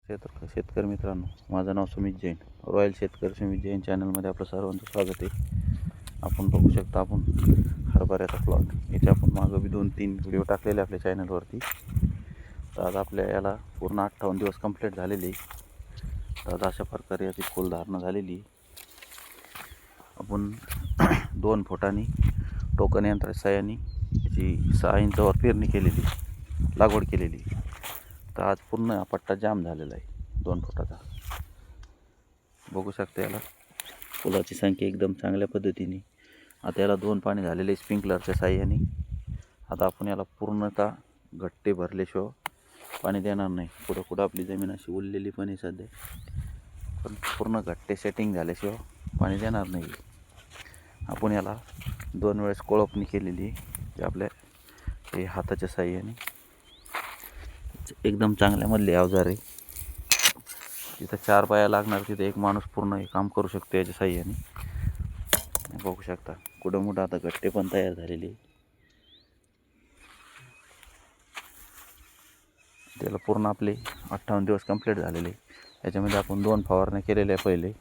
शेतकरी मित्रांनो, माझं नाव सुमित जैन. रॉयल शेतकरी सुमित जैन चॅनलमध्ये आपलं सर्वांचं स्वागत आहे. आपण बघू शकता, आपण हरभऱ्याचा प्लॉट याच्या आपण मागं बी 2-3 व्हिडिओ टाकलेले आपल्या चॅनलवरती. तर आज आपल्या याला पूर्ण 58 दिवस कंप्लीट झालेले. तर आज अशा प्रकारे याची फुलधारणा झालेली. आपण 2 फुटांनी टोकन यंत्राच्या साहाय्याने याची 6 इंचावर पेरणी केलेली, लागवड केलेली. तर आज पूर्ण पट्टा जाम झालेला आहे 2 फुटाचा. बघू शकता, याला फुलाची संख्या एकदम चांगल्या पद्धतीने. आता याला 2 पाणी झालेले स्प्रिंकलरच्या साहाय्याने. आता आपण याला पूर्णतः गट्टे भरल्याशिवाय पाणी देणार नाही. कुठं आपली जमीन अशी उरलेली पण आहे सध्या, पण पूर्ण गट्टे सेटिंग झाल्याशिवाय पाणी देणार नाही. आपण याला 2 वेळेस कोळपणी केलेली आहे, आपल्या हे हाताच्या साहाय्याने. एकदम चांगल्यामधले अवजार आहे. तिथं 4 बाया लागणार, तिथं एक माणूस पूर्ण हे काम करू शकतो याच्या साहाय्याने. बघू शकता, कुठं आता गट्टे पण तयार झालेले. त्याला पूर्ण आपले 58 दिवस कंप्लीट झालेले. याच्यामध्ये आपण 2 फवारण्या केलेल्या आहे.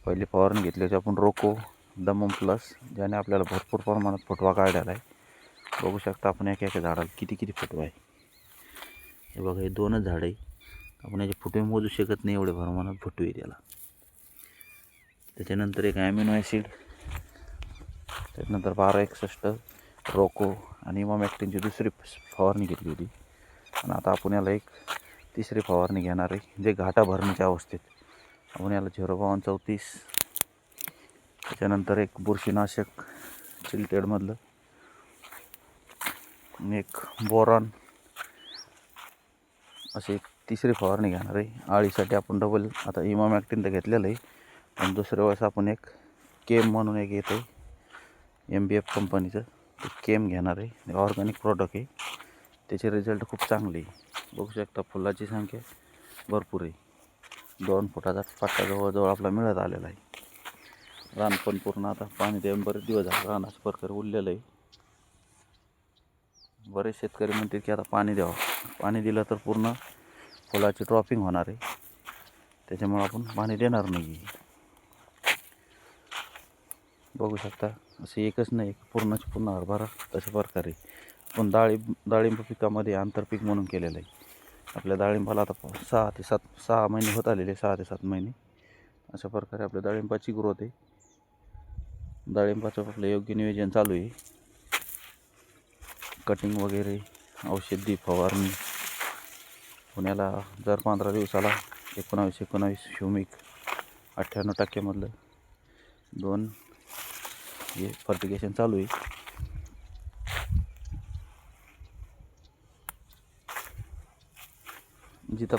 पहिली फवारणी घेतली होती आपण रोको दमम प्लस, ज्याने आपल्याला भरपूर प्रमाणात फुटवा काढलेला आहे. बघू शकता आपण एका झाडाला किती फुटवा आहे. हे बघा, हे 2च झाड आहे. आपण याचे फुटवे मोजू शकत नाही, एवढे प्रमाणात फुटवे त्याला. त्याच्यानंतर एक ॲमिनो ॲसिड, त्याच्यानंतर 1261 रोको आणि इमामॅक्टिनची दुसरी फवारणी घेतली होती. आणि आता आपण याला एक तिसरी फवारणी घेणार आहे, जे घाटा भरण्याच्या अवस्थेत. आपण याला 05234, त्याच्यानंतर एक बुरशीनाशक चिलटेडमधलं, एक बोरॉन, अशी एक तिसरी फवारणी घेणार आहे. आळीसाठी आपण डबल आता इमामॅक्टिन तर घेतलेलं आहे, आणि दुसऱ्या वेळेस आपण एक केम म्हणून एक येतं आहे MBF कंपनीचं, ते केम घेणार आहे. ऑर्गॅनिक प्रॉडक्ट आहे, त्याचे रिझल्ट खूप चांगले आहे. बघू शकता, फुलाची संख्या भरपूर आहे. 2 फुटाचा पट्टा जवळजवळ आपला मिळत आलेला आहे. रान पण पूर्ण आता पाणी देऊन बरेच दिवस झाले रान अशा प्रकारे उरलेलं आहे. बरेच शेतकरी म्हणतात की आता पाणी द्यावं. पाणी दिलं तर पूर्ण फुलाची ड्रॉपिंग होणार आहे, त्याच्यामुळे आपण पाणी देणार नाही. बघू शकता, असं एकच नाही, पूर्ण हरभरा तशा प्रकारे आपण डाळिंब पिकामध्ये आंतरपीक म्हणून केलेलं आहे. आपल्या डाळिंबाला आता 6 महिने होत आलेले, 6 ते 7 महिने अशा प्रकारे आपल्या डाळिंबाची ग्रोथ आहे. डाळिंबाचं आपलं योग्य नियोजन चालू आहे. कटिंग वगैरे, औषधी फवारणी. पुण्याला दर 15 दिवसाला 19 ह्युमिक 98% मधलं 2 हे फर्टिगेशन चालू आहे. जिथं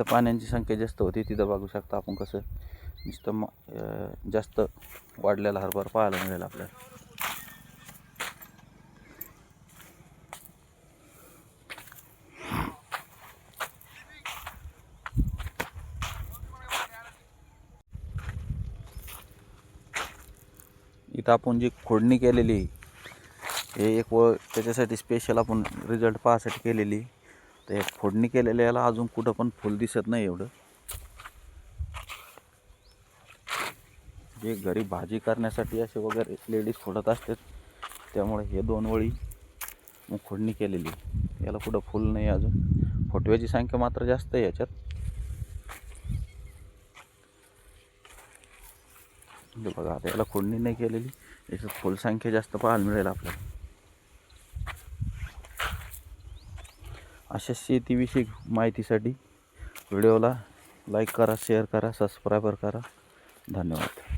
पाण्याची संख्या जास्त होती तिथं बघू शकता आपण कसं नुसतं जास्त वाढलेला हरभरा पाहायला मिळेल आपल्याला. इथं आपण जी खोडणी केलेली, हे एक त्याच्यासाठी स्पेशल आपण रिझल्ट पाहासाठी केलेली. तर हे फोडणी केलेल्या याला अजून कुठं पण फुल दिसत नाही एवढं. जे घरी भाजी करण्यासाठी असे वगैरे लेडीज फोडत असतात, त्यामुळे हे 2 वळी मग खोडणी केलेली. याला कुठं फुल नाही अजून. फुटव्याची संख्या मात्र जास्त आहे याच्यात. बघा, आता याला खोडणी नाही केलेली, याच्यात फुल संख्या जास्त पाहायला मिळेल आपल्याला. अशा शेतीविषयी माहितीसाठी व्हिडिओला लाईक करा, शेअर करा, सबस्क्राईबर करा. धन्यवाद.